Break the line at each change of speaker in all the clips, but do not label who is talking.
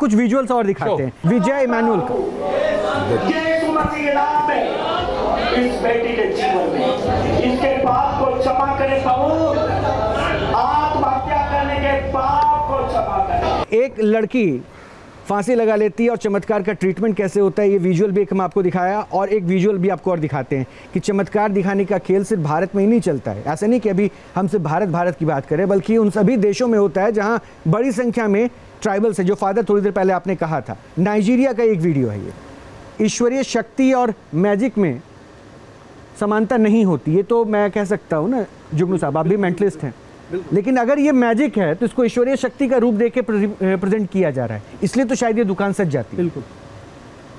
कुछ विजुअल्स और दिखाते हैं विजय इमानुअल का।
यीशु मसीह के नाम में इस बेटी के जीवन में इसके पाप को क्षमा करे प्रभु, आत्महत्या करने के पाप को क्षमा करे।
एक लड़की फांसी लगा लेती है और चमत्कार का ट्रीटमेंट कैसे होता है, ये विजुअल भी एक हम आपको दिखाया और एक विजुअल भी आपको और दिखाते हैं कि चमत्कार दिखाने का खेल सिर्फ भारत में ही नहीं चलता है। ऐसा नहीं कि अभी हम सिर्फ भारत की बात करें, बल्कि उन सभी देशों में होता है जहां बड़ी संख्या में ट्राइबल्स है। जो फादर थोड़ी देर पहले आपने कहा था, नाइजीरिया का एक वीडियो है ये। ईश्वरीय शक्ति और मैजिक में समानता नहीं होती, ये तो मैं कह सकता हूँ ना जुगनू साहब, आप भी मेंटलिस्ट हैं, लेकिन अगर ये मैजिक है तो इसको ईश्वरीय शक्ति का रूप देके प्रेजेंट किया जा रहा है, इसलिए तो शायद ये दुकान सज जाती है।
बिल्कुल।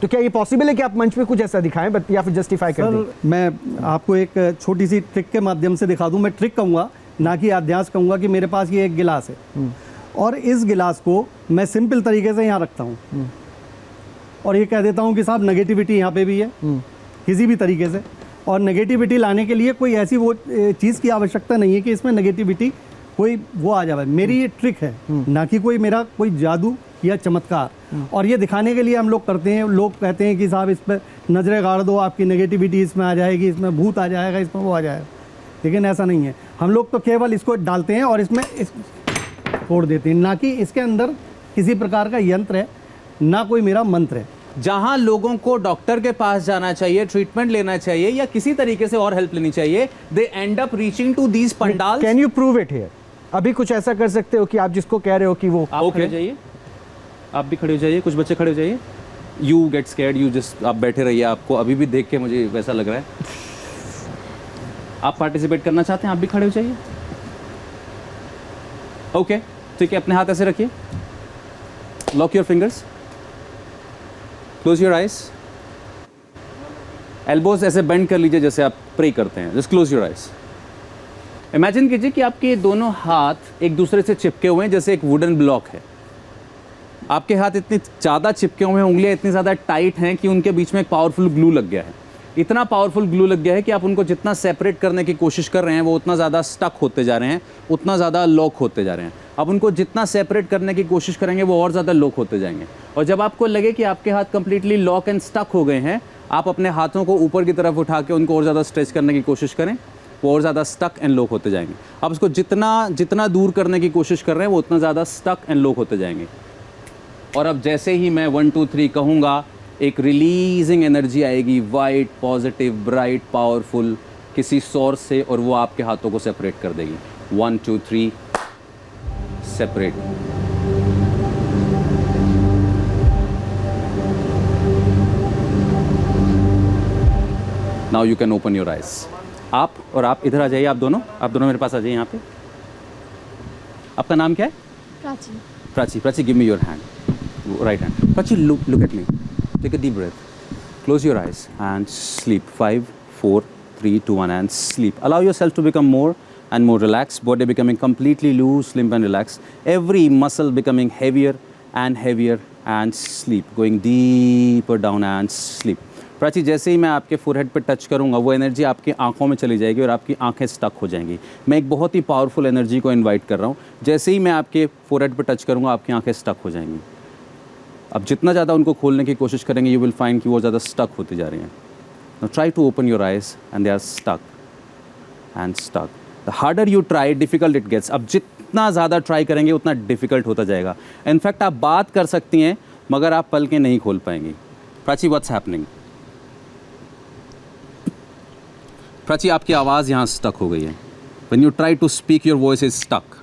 तो क्या ये पॉसिबल है कि आप मंच पे कुछ ऐसा दिखाएं या फिर जस्टिफाई कर दें?
सर मैं आपको एक छोटी सी ट्रिक के माध्यम से दिखा दूं। मैं ट्रिक कहूँगा ना कि अध्यास कहूँगा कि मेरे पास ये एक गिलास है और इस गिलास को मैं सिंपल तरीके से यहाँ रखता हूँ और ये कह देता हूँ कि साहब नेगेटिविटी यहाँ पे भी है किसी भी तरीके से, और नेगेटिविटी लाने के लिए कोई ऐसी वो चीज़ की आवश्यकता नहीं है कि इसमें नेगेटिविटी कोई वो आ जाए। मेरी ये ट्रिक है, ना कि कोई मेरा कोई जादू या चमत्कार। और ये दिखाने के लिए हम लोग करते हैं। लोग कहते हैं कि साहब इस पर नज़रें गाड़ दो, आपकी नेगेटिविटी इसमें आ जाएगी, इसमें भूत आ जाएगा, इसमें वो आ जाएगा, लेकिन ऐसा नहीं है। हम लोग तो केवल इसको डालते हैं और इसमें तोड़ देते हैं, ना कि इसके अंदर किसी प्रकार का यंत्र है, ना कोई मेरा मंत्र है।
जहां लोगों को डॉक्टर के पास जाना चाहिए, ट्रीटमेंट लेना चाहिए या किसी तरीके से और हेल्प लेनी चाहिए, they end up reaching to these pandal.
Can you prove it here? अभी कुछ ऐसा कर सकते हो कि आप जिसको कह रहे हो कि वो
आप खड़े हो जाइए, आप भी खड़े हो जाइए, कुछ बच्चे खड़े हो जाइए। You get scared, you just आप बैठे रहिए। आपको अभी भी देख के मुझे वैसा लग रहा है। आप पार्टिसिपेट करना चाहते हैं, आप भी खड़े हो जाइए। ओके, ठीक है, अपने हाथ ऐसे रखिए, lock your fingers, close your eyes, elbows ऐसे बेंड कर लीजिए जैसे आप प्रे करते हैं। Just close your eyes. Imagine कीजिए कि आपके दोनों हाथ एक दूसरे से चिपके हुए हैं जैसे एक वुडन ब्लॉक है। आपके हाथ इतने ज़्यादा चिपके हुए हैं, उंगलियां इतनी ज़्यादा टाइट हैं कि उनके बीच में एक पावरफुल ग्लू लग गया है। इतना पावरफुल ग्लू लग गया है कि आप उनको जितना सेपरेट करने की कोशिश कर रहे हैं वो उतना ज़्यादा स्टक होते जा रहे हैं, उतना ज़्यादा लॉक होते जा रहे हैं। आप उनको जितना सेपरेट करने की कोशिश करेंगे वो और ज़्यादा लॉक होते जाएंगे। और जब आपको लगे कि आपके हाथ कंप्लीटली लॉक एंड स्टक हो गए हैं, आप अपने हाथों को ऊपर की तरफ उठा के उनको और ज़्यादा स्ट्रेच करने की कोशिश करें, वो और ज़्यादा स्टक एंड लॉक होते जाएंगे। आप उसको जितना दूर करने की कोशिश कर रहे हैं वो उतना ज़्यादा स्टक एंड लॉक होते जाएंगे। और अब जैसे ही मैं 1 2 3 कहूँगा, एक रिलीजिंग एनर्जी आएगी, वाइट, पॉजिटिव, ब्राइट, पावरफुल, किसी सोर्स से, और वो आपके हाथों को सेपरेट कर देगी। 1 2 3 separate. Now you can open your eyes. आप और आप इधर आ जाइए, आप दोनों मेरे पास आ जाइए यहाँ पे। आपका नाम क्या है?
Prachi.
Prachi, Prachi, give me your hand, right hand. Prachi, look at me, take a deep breath, close your eyes and sleep. 5 4 3 2 1 and sleep. Allow yourself to become more and more relaxed, body becoming completely loose, limp and relaxed, every muscle becoming heavier and heavier, and sleep, going deeper down and sleep. Prachi, जैसे ही मैं आपके forehead पे touch करूंगा वो energy आपकी आंखों में चली जाएगी और आपकी आंखें स्टक हो जाएंगी। मैं एक बहुत ही पावरफुल एनर्जी को इनवाइट कर रहा हूँ। जैसे ही मैं आपके फोरहेड पे टच करूंगा आपकी आंखें स्टक हो जाएंगी। अब जितना ज़्यादा उनको खोलने की कोशिश करेंगे, यू विल फाइंड कि वो ज़्यादा स्टक होती जा रही हैं। Now try to open your eyes and they are stuck and stuck. The harder you try, difficult it gets. अब जितना ज़्यादा ट्राई करेंगे उतना डिफ़िकल्ट होता जाएगा। इनफैक्ट आप बात कर सकती हैं मगर आप पलकें नहीं खोल पाएंगी। Prachi, what's happening? प्राची, आपकी आवाज़ यहाँ स्टक हो गई है। When you try to speak, your voice is stuck,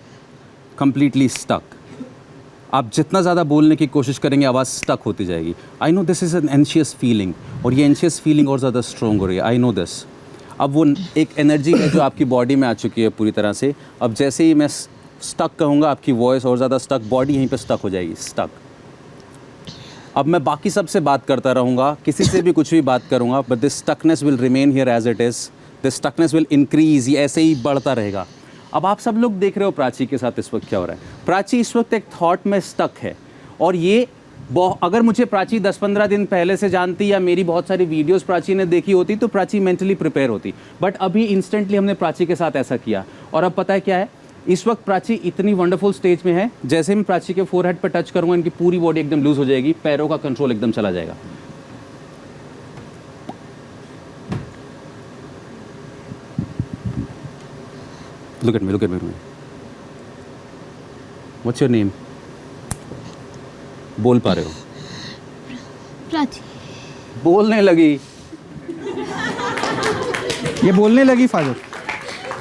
completely stuck. आप जितना ज़्यादा बोलने की कोशिश करेंगे आवाज़ स्टक होती जाएगी। I know this is an anxious feeling, और ये एंशियस फीलिंग और ज़्यादा स्ट्रॉन्ग हो रही है। I know this. अब वो एक एनर्जी है जो आपकी बॉडी में आ चुकी है पूरी तरह से। अब जैसे ही मैं स्टक कहूँगा आपकी वॉइस और ज़्यादा स्टक, बॉडी यहीं पे स्टक हो जाएगी, स्टक। अब मैं बाकी सबसे बात करता रहूँगा, किसी से भी कुछ भी बात करूँगा, but this stuckness will remain here as it is, this stuckness will increase, ये ऐसे ही बढ़ता रहेगा। अब आप सब लोग देख रहे हो प्राची के साथ इस वक्त क्या हो रहा है। प्राची इस वक्त एक थॉट में स्टक है, और ये अगर मुझे प्राची 10-15 दिन पहले से जानती या मेरी बहुत सारी वीडियोस प्राची ने देखी होती तो प्राची मेंटली प्रिपेयर होती, बट अभी इंस्टेंटली हमने प्राची के साथ ऐसा किया। और अब पता है क्या है, इस वक्त प्राची इतनी वंडरफुल स्टेज में है, जैसे मैं प्राची के फोरहेड पर टच करूंगा इनकी पूरी बॉडी एकदम लूज हो जाएगी, पैरों का कंट्रोल एकदम चला जाएगा। Look at me, look at me. What's your name? बोल पा रहे हो?
प्राची।
बोलने लगी।
ये बोलने लगी फादर।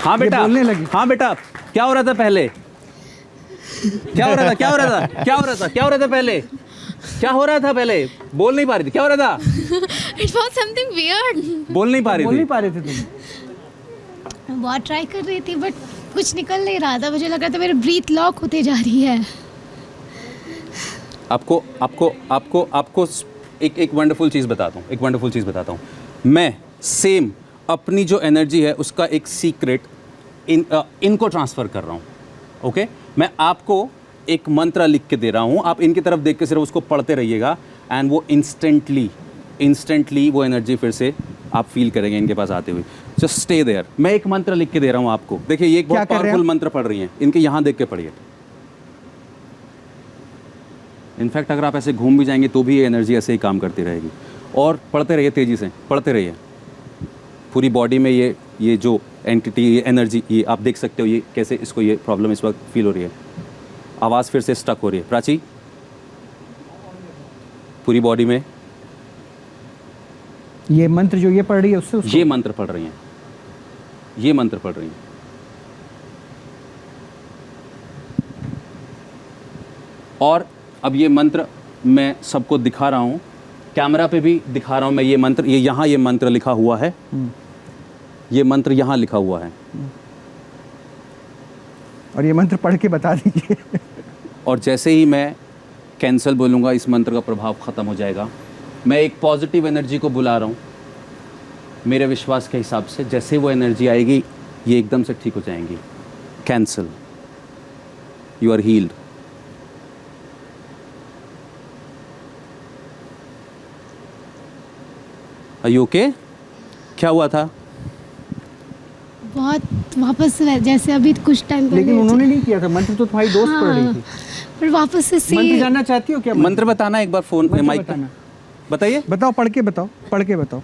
हाँ बेटा,
बोलने लगी।
हाँ बेटा, क्या हो रहा था पहले? क्या हो रहा था? क्या हो रहा था? क्या हो रहा था? क्या हो रहा था पहले? क्या हो रहा था पहले? बोल नहीं पा रही थी, क्या हो रहा था?
It was something weird.
बोल नहीं पा रही
बोल नहीं
थी।
पा रहे थे तुम।
बहुत ट्राई कर रही थी बट कुछ निकल नहीं रहा था, मुझे लग रहा था मेरी ब्रीथ लॉक होते जा रही है।
आपको आपको आपको आपको एक वंडरफुल चीज़ बताता हूँ, एक वंडरफुल चीज़ बताता हूँ। मैं सेम अपनी जो एनर्जी है उसका एक सीक्रेट इनको ट्रांसफ़र कर रहा हूँ। ओके, मैं आपको एक मंत्र लिख के दे रहा हूँ, आप इनकी तरफ देख के सिर्फ उसको पढ़ते रहिएगा एंड वो इंस्टेंटली वो एनर्जी फिर से आप फील करेंगे इनके पास आते हुए। Just stay there. मैं एक मंत्र लिख के दे रहा हूँ आपको। देखिए ये एक बहुत
क्या कर रहे हैं
पावरफुल मंत्र पढ़ रही हैं, इनके यहाँ देख के पढ़िए। इनफैक्ट अगर आप ऐसे घूम भी जाएंगे तो भी ये एनर्जी ऐसे ही काम करती रहेगी। और पढ़ते रहिए, तेज़ी से पढ़ते रहिए। पूरी बॉडी में ये जो एंटिटी, ये एनर्जी, ये आप देख सकते हो ये कैसे इसको ये प्रॉब्लम इस वक्त फील हो रही है। आवाज़ फिर से स्टक हो रही है। प्राची, पूरी बॉडी में
ये मंत्र जो ये पढ़ रही है उससे उसको
ये मंत्र पढ़ रही हैं, ये मंत्र पढ़ रही हैं। और अब ये मंत्र मैं सबको दिखा रहा हूँ, कैमरा पे भी दिखा रहा हूँ मैं। ये मंत्र, ये यहाँ ये मंत्र लिखा हुआ है, ये मंत्र यहाँ लिखा हुआ है।
और ये मंत्र पढ़ के बता दीजिए।
और जैसे ही मैं कैंसल बोलूँगा इस मंत्र का प्रभाव ख़त्म हो जाएगा। मैं एक पॉजिटिव एनर्जी को बुला रहा हूँ मेरे विश्वास के हिसाब से। जैसे वो एनर्जी आएगी ये एकदम से ठीक हो जाएंगी। Cancel, you are healed. Are you okay? क्या हुआ था?
बहुत वापस जैसे अभी कुछ टाइम पहले
लेकिन उन्होंने नहीं किया था, मंत्र तो तुम्हारी दोस्त पढ़ रही थी।
पर वापस से
मंत्र जानना चाहती हो क्या?
मंत्र बताना एक बार फोन में,
मंत्र
माइक पे
बताना।
बताइए।
बताओ, पढ़ के बताओ, पढ़ के बताओ।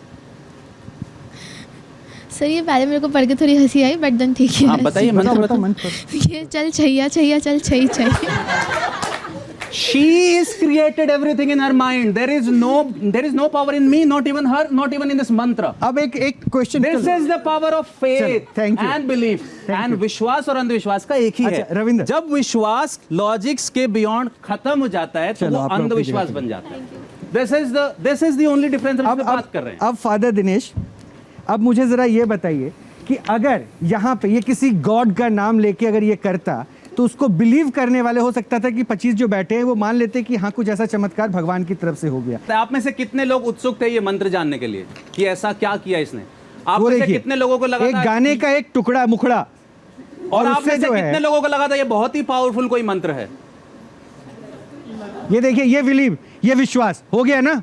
सर ये पहले मेरे को पढ़ के थोड़ी हंसी आई बट देन ठीक है।
हाँ बताइए,
बताओ
मंत्र
बताओ
बताओ।
मंत्र।
ये चल छैया छैया चल छई छई।
She is created everything in her mind. There is no power in me, not even her, not even in this mantra.
अब एक question.
This is the power of faith
चलो, thank you.
and belief.
Thank
And
you.
विश्वास और अंधविश्वास का एक ही है।
अच्छा, रविंद्र।
जब विश्वास लॉजिक्स के बियॉन्ड खत्म हो जाता है तो
चलो,
वो
आप लोग
अंधविश्वास
अपनी
बन जाता है। This is the only difference हम बात कर रहे हैं।
अब फादर दिनेश, अब मुझे जरा ये बताइए कि अगर यहाँ पे ये किसी गॉड का नाम लेके अगर ये करता तो उसको बिलीव करने वाले हो सकता था कि 25 जो बैठे हैं वो मान लेते कि हाँ कुछ ऐसा चमत्कार भगवान की तरफ से हो गया।
तो आप में से कितने लोग उत्सुक थे ये मंत्र जानने के लिए कि ऐसा क्या किया इसने? आप
वो
में से
देखिए,
कितने लोगों को लगा
एक
था
गाने का एक टुकड़ा मुखड़ा,
और आप
उससे
में से
जो है
कितने लोगों को लगा था ये बहुत ही पावरफुल कोई मंत्र है?
ये देखिए, ये बिलीव, ये विश्वास हो गया ना।
When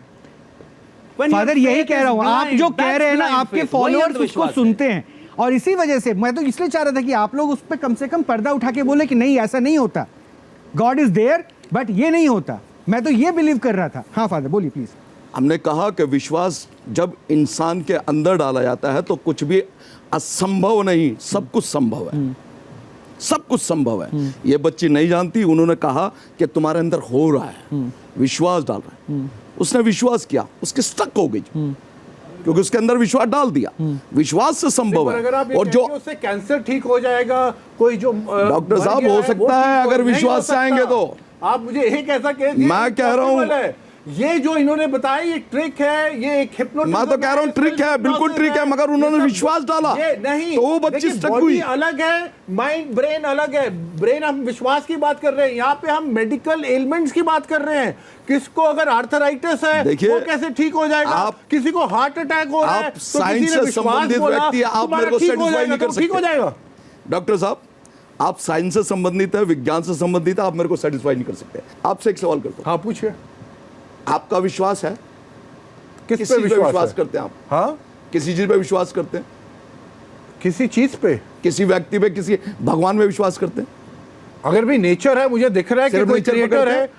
your
फादर यही
faith
कह
is
रहा हूँ, आप
blind,
जो
that's
कह रहे हैं ना,
blind
आपके
faith, वही
फॉलोअर्स उसको
अंधविश्वास है।
सुनते हैं। और इसी वजह से मैं तो इसलिए चाह रहा था कि आप लोग उस पर कम से कम पर्दा उठा के बोले कि नहीं ऐसा नहीं होता, गॉड इज देयर, बट ये नहीं होता। मैं तो ये बिलीव कर रहा था। हाँ फादर बोलिए प्लीज।
हमने कहा कि विश्वास जब इंसान के अंदर डाला जाता है तो कुछ भी असंभव नहीं, सब कुछ संभव है, सब कुछ संभव है। ये बच्ची नहीं जानती, उन्होंने कहा कि तुम्हारे अंदर हो रहा है, विश्वास डाल रहा है। उसने विश्वास किया, उसके स्टक हो गई क्योंकि उसके अंदर विश्वास डाल दिया। विश्वास से संभव
पर अगर आप
है।
ये
और जो
उससे कैंसर ठीक हो जाएगा, कोई जो
डॉक्टर
मर
साहब
गया
हो
है,
सकता
वो ठीक
है
हो-
अगर
नहीं
विश्वास
हो
से
सकता।
आएंगे तो।
आप मुझे एक ऐसा केस,
मैं कह रहा हूं,
ये जो इन्होंने बताया ये ट्रिक है, ये एक हिप्नोटिज्म
मैं तो कह रहा हूं ट्रिक है, बिल्कुल ट्रिक है, मगर उन्होंने विश्वास डाला
ये नहीं
तो वो बच्ची
देखिए,
स्टक
बॉडी
हुई।
अलग है, माइंड ब्रेन अलग है। ब्रेन हम विश्वास की बात कर रहे हैं, यहाँ पे हम मेडिकल एलिमेंट्स की बात कर रहे हैं। किसको अगर आर्थराइटिस है
देखिए,
वो कैसे ठीक हो जाएगा?
आप-
किसी को हार्ट अटैक हो रहा है
आप
तो
साइंस
किसी ने
से
विश्वास
संबंधित
बोला,
व्यक्ति, आप
तुम्हारा
मेरे को
ठीक हो
सेटिस्फाई
जाएगा,
नहीं कर
तो ठीक हो
सकते।
जाएगा।
डॉक्टर साहब, आप साइंस से संबंधित है, विज्ञान से संबंधित है, आप मेरे को सेटिस्फाई नहीं कर सकते। आपसे एक सवाल करता हूं,
हाँ पूछिए,
आपका विश्वास है?
किस
किस
पे
चीज पे
विश्वास
विश्वास
है?
करते हैं आप?
हाँ
किसी चीज पे विश्वास करते हैं?
किसी चीज पे,
किसी व्यक्ति पे, किसी भगवान में विश्वास करते हैं?
अगर भी नेचर है, मुझे दिख रहा है कि
सिर्फ
कोई
nature पे
क्रिएटर
करते
है,
हैं?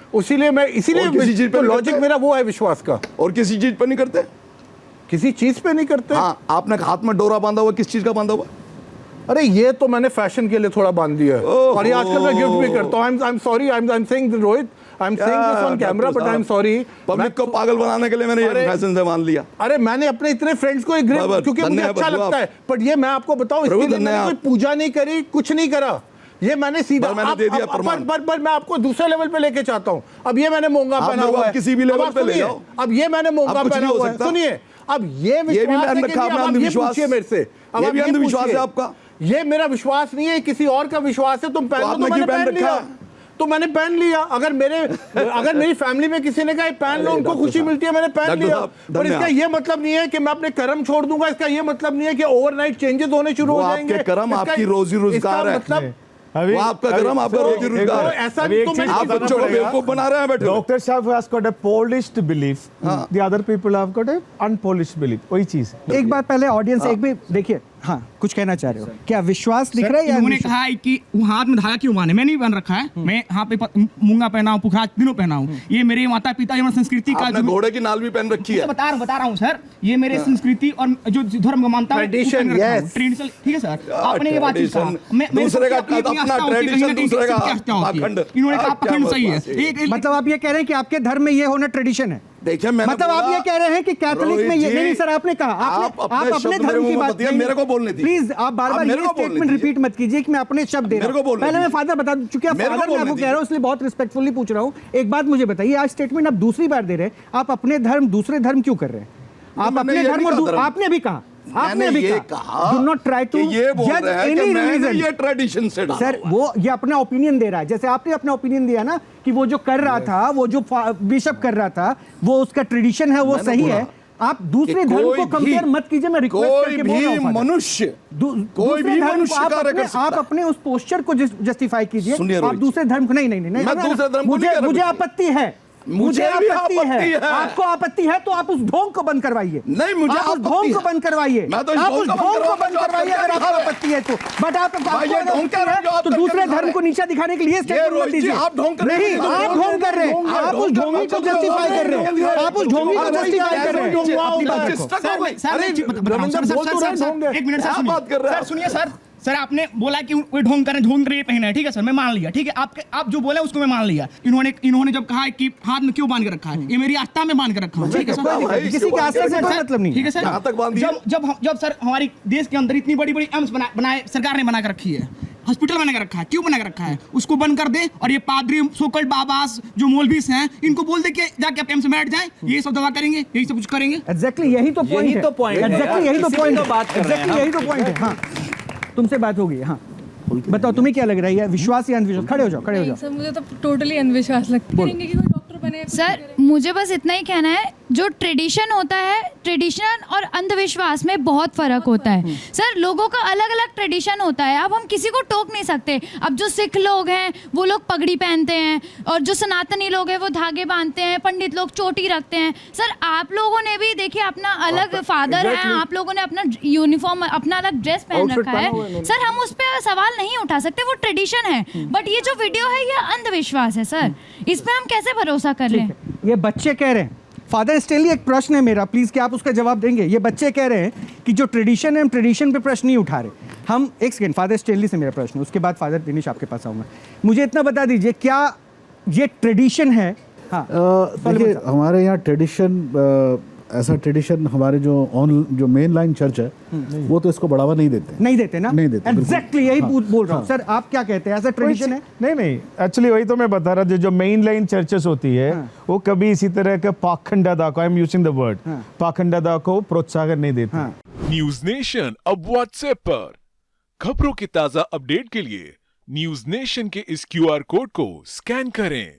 इसीलिए
और किसी चीज पे
तो
नहीं
लॉजिक
करते?
मेरा वो है विश्वास का।
और किसी चीज पर नहीं करते?
किसी चीज पे नहीं करते।
हाँ, आपने हाथ में डोरा बांधा हुआ, किस चीज का बांधा हुआ?
अरे ये तो मैंने फैशन के लिए थोड़ा बांध दिया है, और ये आजकल मैं गिफ्ट भी करता हूँ। I am sorry, I am saying Rohit, I am saying this on camera, but I am sorry.
Public को पागल बनाने के लिए मैंने ये फैशन से मान लिया।
अरे मैंने अपने इतने फ्रेंड्स को एक गिफ्ट,
बराबर,
क्योंकि मुझे
धन्य
अच्छा
बदलू
लगता
आप।
है, बट ये मैं आपको बताऊं,
प्रभु,
इसके लिए
धन्य
मैंने
आप।
कोई पूजा नहीं करी, कुछ नहीं करा। ये मैंने सीधा
पर मैंने दे दिया प्रमाण।
पर मैं आपको दूसरे लेवल पे लेके चाहता हूँ। अब ये मैंने मोंगा
आप
पहना
मेरे को
हुआ है,
किसी भी
अब
लेवल
आप
पे ले
सुनिए,
जाओ।
अब ये मैंने मोंगा
कुछ
पहना
नहीं हो
हुआ है,
सकता।
सुनिए, अब ये
भी
विश्वास है
मैंने
कि
रखा
नहीं,
अपना
अब आप ये
अंधविश्वास।
पूछिए मेरे से, अब
ये
आप
भी
ये
अंधविश्वास
पूछिए।
है आपका?
ये मेरा विश्वास नहीं है, किसी और का विश्वास है। तुम पहन लो,
आपने
तो मैंने
क्यों पहन
पहन लिया,
रखा?
तो मैंने पहन लिया। अगर मेरी फैमिली में किसी ने कहा पहन लो, उनको खुशी मिलती है, मैंने पहन
डॉक्टर
लिया।
साहब,
पर इसका
धन्यवाद।
ये मतलब नहीं है कि मैं अपने कर्म छोड़ दूंगा। इसका ये मतलब नहीं है कि ओवरनाइट चेंजेस होने शुरू
वो
हो
आपके
जाएंगे।
कर्म,
इसका-
आपकी रोजी रोजगार
इसका
है।
मतलब
वो आपका कर्म, आपका रोजी रोजगार है।
ऐसा
अभी एक
तो मैंने
चीज
आप
बताना
बच्चों को
पड़ेगा।
बेवकूफ बना रहे हैं बैठे हुए।
Doctor Shah has got a polished belief. The other people have got a unpolished belief. वही चीज है।
एक बार पहले ऑडियंस एक भी देखिए, हाँ कुछ कहना चाह रहे हो क्या? विश्वास दिख रहा है या
उन्होंने
अंधविश्वास?
कहा है कि वो हाथ में धागा क्यों बांधे, मैं नहीं बांध रखा है, मैं यहाँ पे मूंगा पहना हूँ, पुखराज तीनों पहना हूँ। ये मेरे माता पिता, ये संस्कृति का
आपने
जो
घोड़े की नाल भी पहन रखी है।
बता रहा हूँ सर, ये मेरे संस्कृति और जो धर्म को मानता हूँ,
Tradition, yes.
ट्रेडिशनल, ठीक है सर। आपने ये बात कहा,
Tradition, दूसरे का अपना tradition, दूसरे का पाखंड।
इन्होंने कहा
आप क्या
पाखंड सही है।
बकवास है?
मतलब आप ये कह रहे हैं कि आपके धर्म में ये होना ट्रेडिशन है?
देखिए, मैंने
मतलब आप
बोला,
ये कह रहे हैं कि कैथोलिक में
रोहित
ये
जी,
नहीं सर, आपने कहा
आप अपने
आप अपने
शब्द मेरे
धर्म
मुंह
की
में
बात
मत दिया, मेरे को बोलने दीजिए।
प्लीज आप बार
आप
बार
मेरे
ये
को बोलने
स्टेटमेंट
दीजिए।
रिपीट मत कीजिए कि मैं अपने शब्द दे रहा
मेरे को
हूं।
बोलने
पहले मैं
दीजिए।
फादर बता चूंकि आप
मेरे को
फादर मैं
बोलने
आपको कह रहा हूं, इसलिए बहुत रिस्पेक्टफुली पूछ रहा हूं। एक बात मुझे बताइए, आज स्टेटमेंट आप दूसरी बार दे रहे हैं, आप अपने धर्म दूसरे धर्म क्यों कर रहे हैं? आप
मैंने
अपने
ये
धर्म
नहीं
और
कहा धर्म।
आपने भी कहा, आपने
मैंने
भी
ये
कहा डू नॉट ट्राई टू
कि ये बोल
जज
रहे हैं कि
एनी
मैंने
रिलीजन।
ये ट्रेडिशन से डाला
सर
हुआ है।
वो ये अपना ओपिनियन दे रहा है, जैसे आपने अपना ओपिनियन दिया ना कि वो जो कर रहा था, वो जो बिशप कर रहा था, वो उसका ट्रेडिशन है, वो
मैंने
सही
बोला
है। आप दूसरे
कि
धर्म
कोई
को कंपेयर
भी-
मत कीजिए, मैं रिक्वेस्ट
कोई
करके बोल रहा
भी
हूं फादर।
मनुष्य कोई
दूसरे
भी
धर्म को
मनुष्य
आप
कार्य
अपने-
कर सकता
आप
है।
अपने उस पोस्चर को जस्टिफाई कीजिए।
सुनिए
आप
रोहित
दूसरे धर्म को नहीं नहीं नहीं
मैं दूसरे धर्म को
मुझे
नहीं कह रहा
मुझे
कुछ।
आपत्ति है,
मुझे भी आपत्ति है।
आपको आपत्ति है तो आप उस ढोंग को बंद करवाइए।
नहीं, मुझे
आप उस
आपत्ति
ढोंग को
है।
बंद करवाइए।
मैं तो इस
आप
ढोंग
उस
को बंद
ढोंग को
करवाऊंगा
बंद
जो आप
करवाइए अगर
करके
आपको
दिखा रहे हैं।
आपत्ति है तो। बट आप
भाई, ये ढोंग कर रहे हैं जो आप
तो
करके
दूसरे
दिखा
धर्म
रहे
को नीचा दिखाने के लिए स्टेटमेंट मत
रोहित जी,
दीजिए।
आप ढोंग कर रहे हैं।
नहीं, आप ढोंग कर रहे हैं, आप उस ढोंगी को जस्टिफाई कर रहे हैं, आप उस ढोंगी को जस्टिफाई कर रहे हैं।
एक मिनट
क्या बात कर रहे हैं
सर, सुनिए सर आपने बोला कि वो ढोंग कर रहे पहना है, ठीक है सर, मैं मान लिया, ठीक है, आप जो बोले उसको मैं मान लिया। इन्होंने जब कहा कि हाथ में क्यों बांध के रखा है, ये मेरी आस्था में बांध के रखा है, ठीक है सर,
किसी के आस्था से कोई मतलब नहीं
ठीक
है।
है सर।
कहाँ तक बांधी है?
जब सर हमारी देश के अंदर इतनी बड़ी बड़ी एम्स बनाए, सरकार ने बना के रखी है, हॉस्पिटल बना के रखा है, क्यों बना के रखा है? उसको बंद कर दे और ये पादरी सोकल्ड बाबास जो मौलवीस हैं, इनको बोल दे कि जाके आप एम्स में बैठ जाएं, ये सब दवा करेंगे, यही सब कुछ करेंगे।
एग्जैक्टली यही तो पॉइंट है।
तो point है
एग्जैक्टली
यार,
यही तो
इसी
पॉइंट
की
है।
तो बात कर रहे हैं
एग्जैक्टली यही तो पॉइंट है। हाँ, तुमसे बात हो गई। हाँ बताओ, तुम्हें क्या लग रहा है, विश्वास या अंधविश्वास? खड़े हो जाओ, खड़े हो जाओ।
सर मुझे तो टोटली अंधविश्वास लगता है कि कोई डॉक्टर बने।
सर मुझे बस इतना ही कहना है, जो ट्रेडिशन होता है, ट्रेडिशन और अंधविश्वास में बहुत फ़र्क होता है। सर लोगों का अलग अलग ट्रेडिशन होता है, अब हम किसी को टोक नहीं सकते। अब जो सिख लोग हैं वो लोग पगड़ी पहनते हैं, और जो सनातनी लोग हैं वो धागे बांधते हैं, पंडित लोग चोटी रखते हैं। सर आप लोगों ने भी देखिए अपना अलग फादर है, आप लोगों ने अपना यूनिफॉर्म, अपना अलग ड्रेस पहन रखा है। सर हम उस पर सवाल नहीं उठा सकते, वो ट्रेडिशन है। बट ये जो वीडियो है ये अंधविश्वास है सर, इस पर हम कैसे भरोसा कर लें?
ये बच्चे कह रहे हैं, फादर स्टेनली एक प्रश्न है मेरा, प्लीज क्या आप उसका जवाब देंगे? ये बच्चे कह रहे हैं कि जो ट्रेडिशन है, हम ट्रेडिशन पे प्रश्न नहीं उठा रहे हम। एक सेकंड, फादर स्टेनली से मेरा प्रश्न, उसके बाद फादर दिनेश आपके पास आऊंगा। मुझे इतना बता दीजिए, क्या ये ट्रेडिशन है? हाँ
देखिए, हमारे यहाँ ट्रेडिशन, ऐसा ट्रेडिशन हमारे जो मेन लाइन चर्च है वो तो इसको बढ़ावा नहीं देते।
नहीं देते ना?
नहीं देते, बिल्कुल।
एग्जैक्टली यही
हाँ,
बोल रहा हूँ।
हाँ।
सर आप क्या कहते हैं, ऐसा ट्रेडिशन है?
नहीं, एक्चुअली वही तो मैं बता रहा था, जो मेन लाइन चर्चेस होती है वो कभी इसी तरह का पाखंडता को, I am using the word, पाखंडता को प्रोत्साहन नहीं देते।
न्यूज नेशन अब व्हाट्सएप पर खबरों की ताजा अपडेट के लिए न्यूज नेशन के इस QR कोड को स्कैन करें।